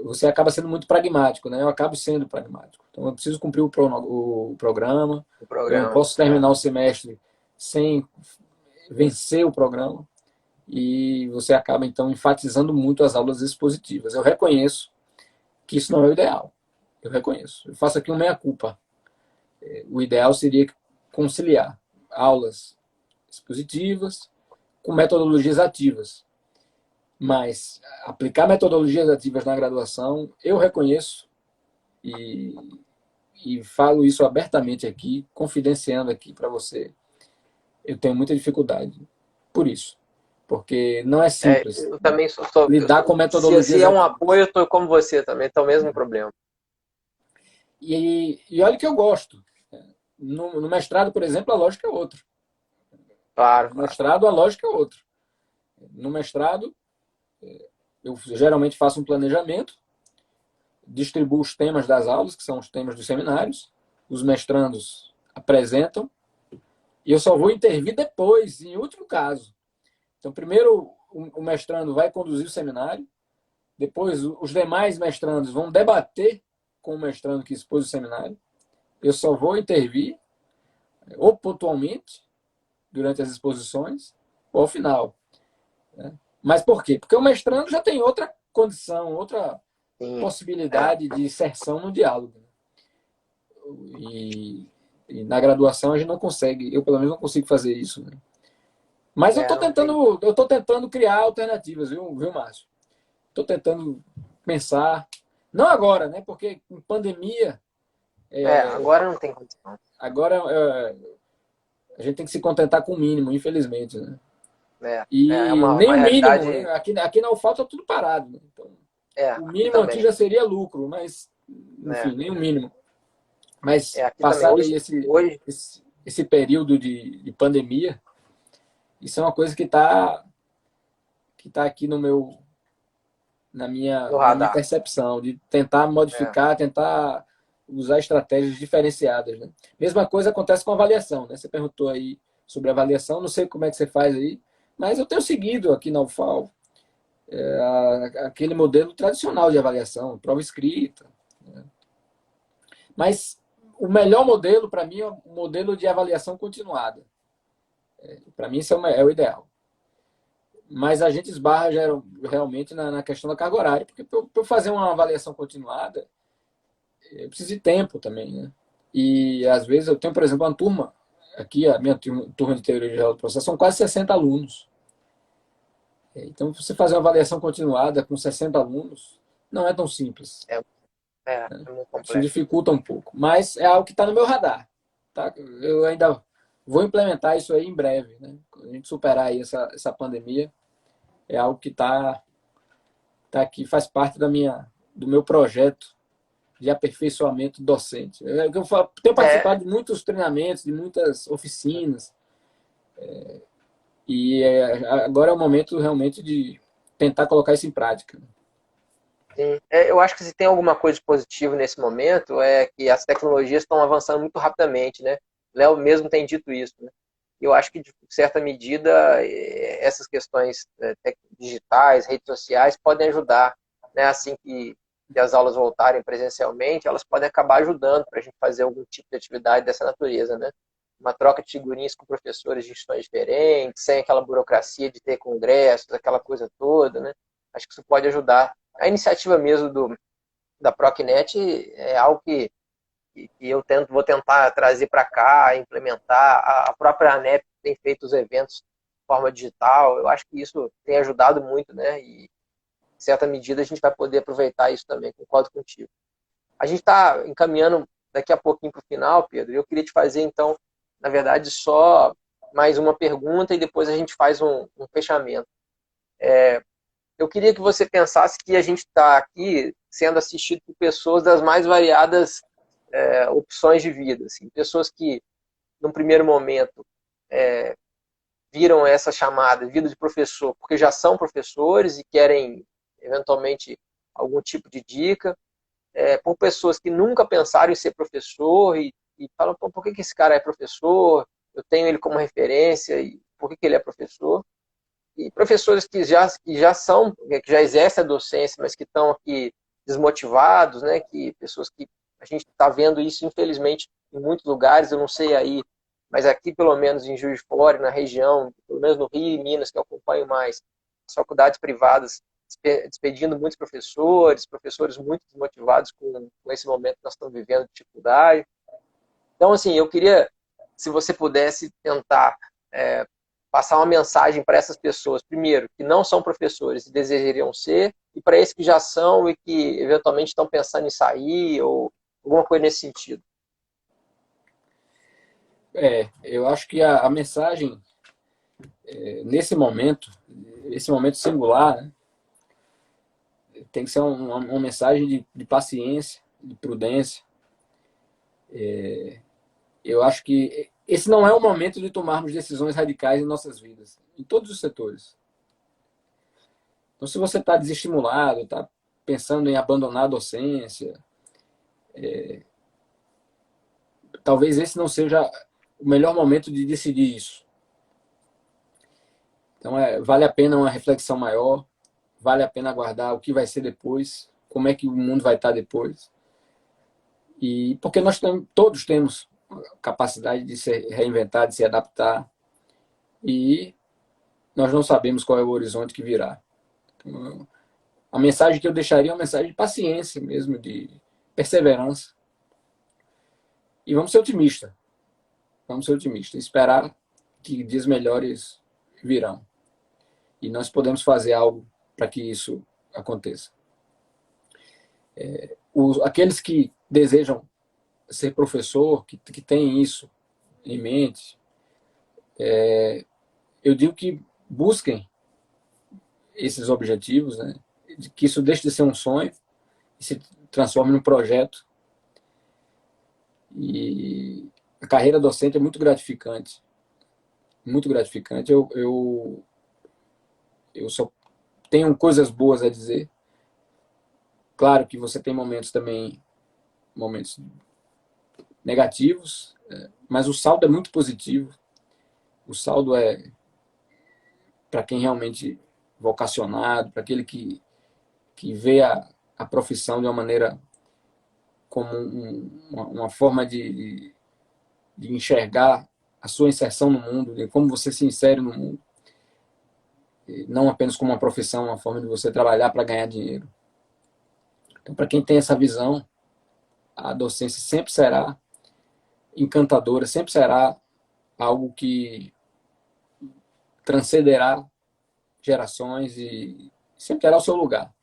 você acaba sendo muito pragmático, né? Eu acabo sendo pragmático. Então, eu preciso cumprir o programa, O eu não programa. posso terminar o semestre sem vencer o programa, e você acaba, então, enfatizando muito as aulas expositivas. Eu reconheço que isso não é o ideal. Eu reconheço. Eu faço aqui uma meia-culpa. O ideal seria conciliar aulas expositivas com metodologias ativas. Mas aplicar metodologias ativas na graduação, eu reconheço e falo isso abertamente aqui, confidenciando aqui para você. Eu tenho muita dificuldade por isso. Porque não é simples Eu também lidar com se metodologias é um ativas. apoio, eu estou como você também, está o mesmo problema. E olha que eu gosto. No mestrado, por exemplo, a lógica é outra. Claro, No claro. mestrado, a lógica é outra. No mestrado, eu geralmente faço um planejamento, distribuo os temas das aulas, que são os temas dos seminários, os mestrandos apresentam, e eu só vou intervir depois, em último caso. Então, primeiro o mestrando vai conduzir o seminário, depois os demais mestrandos vão debater com o mestrando que expôs o seminário, eu só vou intervir ou pontualmente, durante as exposições, ou ao final. Mas por quê? Porque o mestrando já tem outra condição, outra Sim. possibilidade de inserção no diálogo. E na graduação a gente não consegue, eu pelo menos não consigo fazer isso. Né? Mas Não tem. eu tô tentando criar alternativas, viu, Márcio? Estou tentando pensar, não agora, né? Porque com pandemia, Agora não tem condição. agora a gente tem que se contentar com o mínimo, infelizmente. Né? É E nem uma o mínimo, realidade. né? Aqui na UFAL está tudo parado. Né? Então, o Aqui mínimo aqui também. já seria lucro, mas, É, enfim, nem o mínimo. Mas aqui também. passado aí Hoje, esse período de pandemia, Isso é uma coisa que tá aqui No na minha radar. percepção, de tentar É. modificar, tentar usar estratégias diferenciadas, né? Mesma coisa acontece com a avaliação, né? Você perguntou aí sobre avaliação, não sei como é que você faz aí, mas eu tenho seguido aqui na UFAL aquele modelo tradicional de avaliação, prova escrita. Mas o melhor modelo, para mim, é o modelo de avaliação continuada. Para mim, isso é o ideal. Mas a gente esbarra realmente na questão da carga horária, porque para eu fazer uma avaliação continuada, eu preciso de tempo também, né? E às vezes eu tenho, por exemplo, uma turma, aqui a minha turma de teoria geral do processo, são quase 60 alunos. Então, você fazer uma avaliação continuada com 60 alunos não é tão simples. É, é muito Isso complexo. dificulta um pouco, mas é algo que está no meu radar. Tá? Eu ainda vou implementar isso aí em breve. Né? Quando a gente superar aí essa pandemia, é algo que tá aqui, faz parte do meu projeto de aperfeiçoamento docente. Tenho É, participado de muitos treinamentos, de muitas oficinas, e agora é o momento realmente de tentar colocar isso em prática. sim. Eu acho que se tem alguma coisa positiva nesse momento é que as tecnologias estão avançando muito rapidamente, né? Léo mesmo tem dito isso, né? Eu acho que, de certa medida, essas questões digitais, redes sociais, podem ajudar, né? Assim que as aulas voltarem presencialmente, elas podem acabar ajudando para a gente fazer algum tipo de atividade dessa natureza, né? Uma troca de figurinhas com professores de instituições diferentes, sem aquela burocracia de ter congressos, aquela coisa toda, né? Acho que isso pode ajudar. A iniciativa mesmo da Procnet é algo que eu vou tentar trazer para cá, implementar. A própria ANEP tem feito os eventos de forma digital. Eu acho que isso tem ajudado muito, né? E, em certa medida, a gente vai poder aproveitar isso também. Concordo contigo. A gente está encaminhando daqui a pouquinho para o final, Pedro. E eu queria te fazer, então, na verdade, só mais uma pergunta e depois a gente faz um fechamento. Eu queria que você pensasse que a gente está aqui sendo assistido por pessoas das mais variadas opções de vida. Assim, pessoas que, num primeiro momento, viram essa chamada vida de professor porque já são professores e querem, eventualmente, algum tipo de dica. Por pessoas que nunca pensaram em ser professor e falam, por que esse cara é professor? Eu tenho ele como referência e por que ele é professor? E professores que já são, que já exercem a docência, mas que estão aqui desmotivados, né? Que pessoas que a gente está vendo isso, infelizmente, em muitos lugares, eu não sei aí, mas aqui, pelo menos em Juiz de Fora, na região, pelo menos no Rio e Minas, que eu acompanho mais, as faculdades privadas despedindo muitos professores, professores muito desmotivados com esse momento que nós estamos vivendo de dificuldade. Então, assim, eu queria, se você pudesse tentar passar uma mensagem para essas pessoas, primeiro, que não são professores e desejariam ser, e para esses que já são e que eventualmente estão pensando em sair, ou alguma coisa nesse sentido. Eu acho que a mensagem, nesse momento, esse momento singular, né, tem que ser uma mensagem de paciência, de prudência. Eu acho que esse não é o momento de tomarmos decisões radicais em nossas vidas, em todos os setores. Então, se você está desestimulado, está pensando em abandonar a docência, talvez esse não seja o melhor momento de decidir isso. Então, vale a pena uma reflexão maior, vale a pena aguardar o que vai ser depois, como é que o mundo vai estar depois. E porque todos temos capacidade de se reinventar, de se adaptar, e nós não sabemos qual é o horizonte que virá. Então, a mensagem que eu deixaria é uma mensagem de paciência mesmo, de perseverança. E vamos ser otimistas. Vamos ser otimistas. Esperar que dias melhores virão. E nós podemos fazer algo para que isso aconteça. Aqueles que desejam ser professor, que têm isso em mente, eu digo que busquem esses objetivos, né? Que isso deixe de ser um sonho e se transforme num projeto. E a carreira docente é muito gratificante. muito gratificante. Eu só tenho coisas boas a dizer. Claro que você tem momentos também, momentos negativos, mas o saldo é muito positivo. O saldo é para quem realmente vocacionado, para aquele que vê a profissão de uma maneira como uma forma de enxergar a sua inserção no mundo, de como você se insere no mundo, não apenas como uma profissão, uma forma de você trabalhar para ganhar dinheiro. Então, para quem tem essa visão, a docência sempre será encantadora, sempre será algo que transcenderá gerações e sempre terá o seu lugar.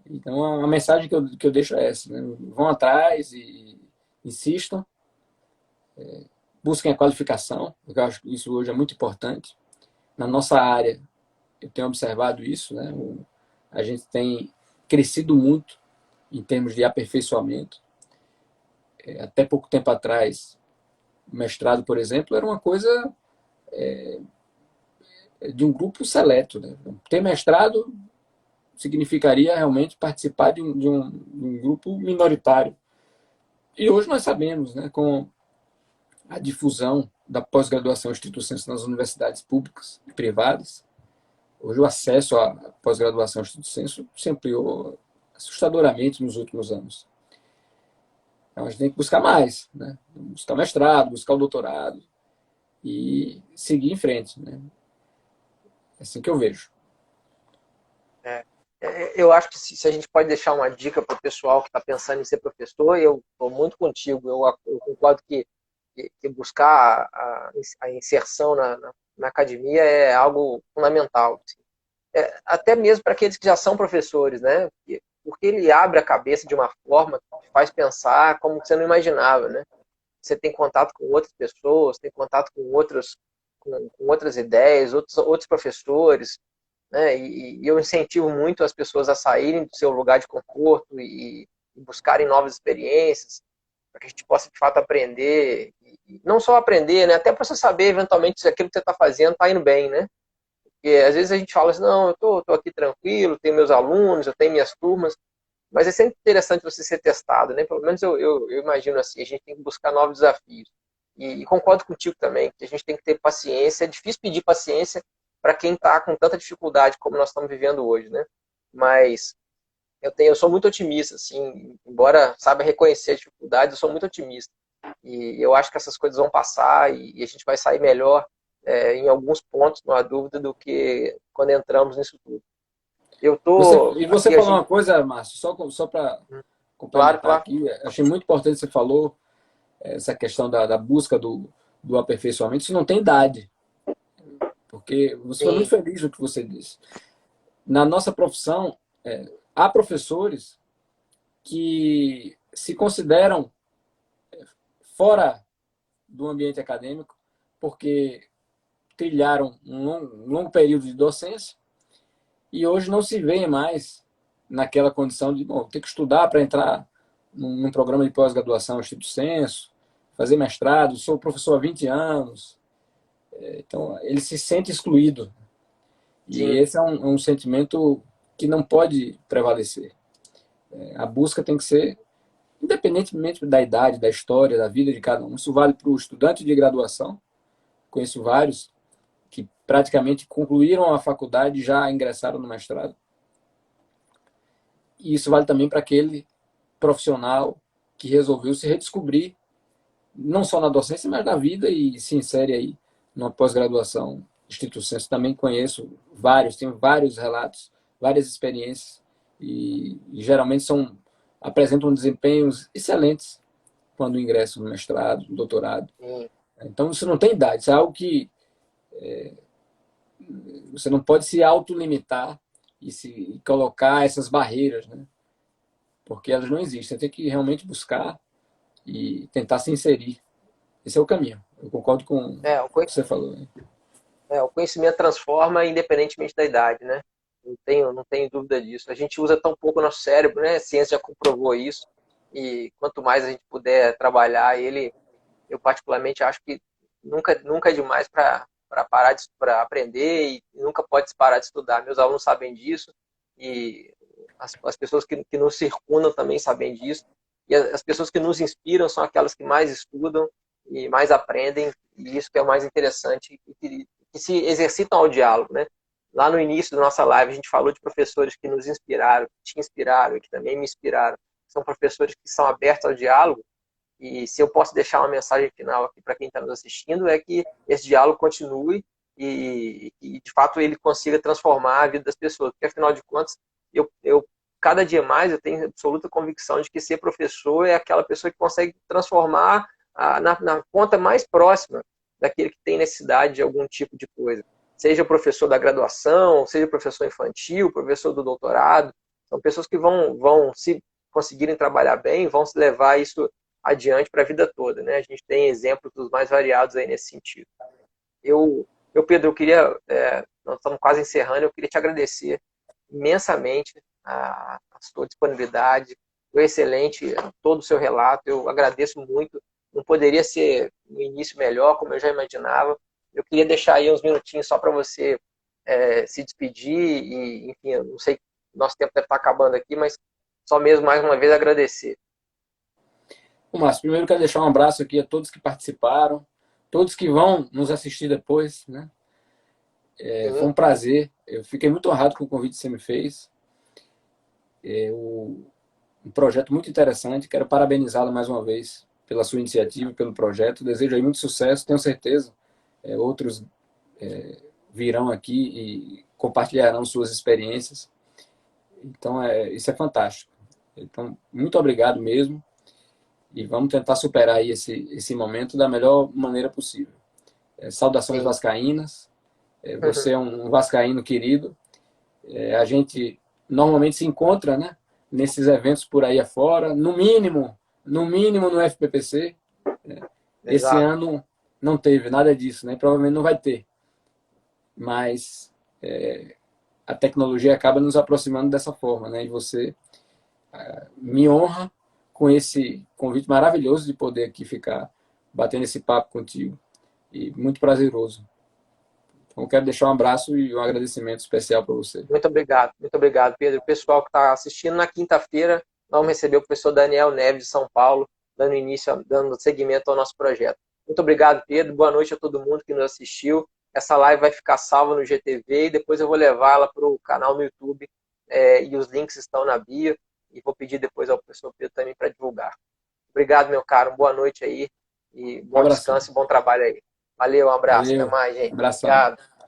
Então, a mensagem que eu deixo é essa, né? Vão atrás e insistam, busquem a qualificação, porque eu acho que isso hoje é muito importante. Na nossa área, eu tenho observado isso, né? A gente tem crescido muito em termos de aperfeiçoamento. Até pouco tempo atrás, o mestrado, por exemplo, era uma coisa de um grupo seleto, né? Ter mestrado significaria realmente participar de um grupo minoritário. E hoje nós sabemos, né, com a difusão da pós-graduação estricto sensu nas universidades públicas e privadas, hoje o acesso à pós-graduação estricto sensu se ampliou assustadoramente nos últimos anos. Então a gente tem que buscar mais, né? Buscar mestrado, buscar o doutorado e seguir em frente, né? É assim que eu vejo. É. Eu acho que se a gente pode deixar uma dica para o pessoal que está pensando em ser professor, eu estou muito contigo. Eu concordo que buscar a inserção na academia é algo fundamental. Assim. Até mesmo para aqueles que já são professores, né? Porque ele abre a cabeça de uma forma que faz pensar como você não imaginava, né? Você tem contato com outras pessoas, tem contato com outras ideias, outros professores, né? E eu incentivo muito as pessoas a saírem do seu lugar de conforto e buscarem novas experiências, para que a gente possa, de fato, aprender. E não só aprender, né? Até para você saber, eventualmente, se aquilo que você está fazendo está indo bem, né? Porque às vezes a gente fala assim, não, eu tô aqui tranquilo, tenho meus alunos, eu tenho minhas turmas, mas é sempre interessante você ser testado, né? Pelo menos eu imagino assim, a gente tem que buscar novos desafios. E concordo contigo também, que a gente tem que ter paciência. É difícil pedir paciência para quem está com tanta dificuldade como nós estamos vivendo hoje, né? Mas eu sou muito otimista, assim, embora saiba reconhecer a dificuldade, eu sou muito otimista. E eu acho que essas coisas vão passar e a gente vai sair melhor em alguns pontos, não há dúvida, do que quando entramos nisso tudo. Eu tô Você aqui, a falou gente... uma coisa, Márcio, só para Claro, complementar claro. aqui, achei muito importante que você falou essa questão da busca do aperfeiçoamento. Isso não tem idade, porque você foi muito Sim, feliz no que você disse. Na nossa profissão, há professores que se consideram fora do ambiente acadêmico porque trilharam um longo período de docência e hoje não se vê mais naquela condição de, bom, ter que estudar para entrar num programa de pós-graduação estricto sensu, fazer mestrado, sou professor há 20 anos. Então, ele se sente excluído. E sim. esse é um sentimento que não pode prevalecer. A busca tem que ser, independentemente da idade, da história, da vida de cada um. Isso vale para o estudante de graduação. Conheço vários que praticamente concluíram a faculdade e já ingressaram no mestrado. E isso vale também para aquele profissional que resolveu se redescobrir, não só na docência, mas na vida e se insere aí numa pós-graduação estricto sensu. Também conheço vários, tenho vários relatos, várias experiências e geralmente apresentam desempenhos excelentes quando ingressam no mestrado, no doutorado. Sim. Então isso não tem idade, isso é algo que você não pode se autolimitar e colocar essas barreiras, né? Porque elas não existem. Você tem que realmente buscar e tentar se inserir. Esse é o caminho. Eu concordo com É, o que você falou. Né? o conhecimento transforma independentemente da idade, né? Não tenho dúvida disso. A gente usa tão pouco o nosso cérebro, né? A ciência já comprovou isso. E quanto mais a gente puder trabalhar ele, eu particularmente acho que nunca é demais para parar para aprender e nunca pode parar de estudar. Meus alunos sabem disso e as pessoas que nos circundam também sabem disso. E as pessoas que nos inspiram são aquelas que mais estudam e mais aprendem, e isso que é o mais interessante, que se exercitam ao diálogo, né? Lá no início da nossa live, a gente falou de professores que nos inspiraram, que te inspiraram e que também me inspiraram. São professores que são abertos ao diálogo, e se eu posso deixar uma mensagem final aqui para quem está nos assistindo, é que esse diálogo continue de fato, ele consiga transformar a vida das pessoas. Porque, afinal de contas, cada dia mais eu tenho absoluta convicção de que ser professor é aquela pessoa que consegue transformar na ponta mais próxima daquele que tem necessidade de algum tipo de coisa. Seja professor da graduação, seja professor infantil, professor do doutorado. São pessoas que vão se conseguirem trabalhar bem, vão se levar isso adiante para a vida toda, né? A gente tem exemplos dos mais variados aí nesse sentido. Pedro, eu queria, nós estamos quase encerrando, eu queria te agradecer imensamente a sua disponibilidade, o excelente, todo o seu relato, eu agradeço muito, não poderia ser um início melhor, como eu já imaginava. Eu queria deixar aí uns minutinhos só para você se despedir e, enfim, eu não sei, nosso tempo deve estar acabando aqui, mas só mesmo mais uma vez agradecer. Márcio, primeiro quero deixar um abraço aqui a todos que participaram, todos que vão nos assistir depois, né? Foi um prazer. Eu fiquei muito honrado com o convite que você me fez. Um projeto muito interessante. Quero parabenizá-lo mais uma vez pela sua iniciativa, pelo projeto. Desejo aí muito sucesso. Tenho certeza outros virão aqui e compartilharão suas experiências. Então, isso é fantástico. Então, muito obrigado mesmo. E vamos tentar superar aí esse momento da melhor maneira possível. Saudações vascaínas. Você é um vascaíno querido. A gente normalmente se encontra, né, nesses eventos por aí afora, no mínimo no FPPC. Esse ano não teve nada disso, né? Provavelmente não vai ter. Mas a tecnologia acaba nos aproximando dessa forma, né? E você me honra com esse convite maravilhoso de poder aqui ficar batendo esse papo contigo. E muito prazeroso. Então, quero deixar um abraço e um agradecimento especial para você. Muito obrigado, Pedro. O pessoal que está assistindo, na quinta-feira, vamos receber o professor Daniel Neves, de São Paulo, dando seguimento ao nosso projeto. Muito obrigado, Pedro. Boa noite a todo mundo que nos assistiu. Essa live vai ficar salva no GTV e depois eu vou levá-la para o canal no YouTube e os links estão na bio e vou pedir depois ao professor Pedro também para divulgar. Obrigado, meu caro. Boa noite aí e bom descanso e bom trabalho aí. Valeu, um abraço. Valeu. Até mais, gente. Abração. Obrigado.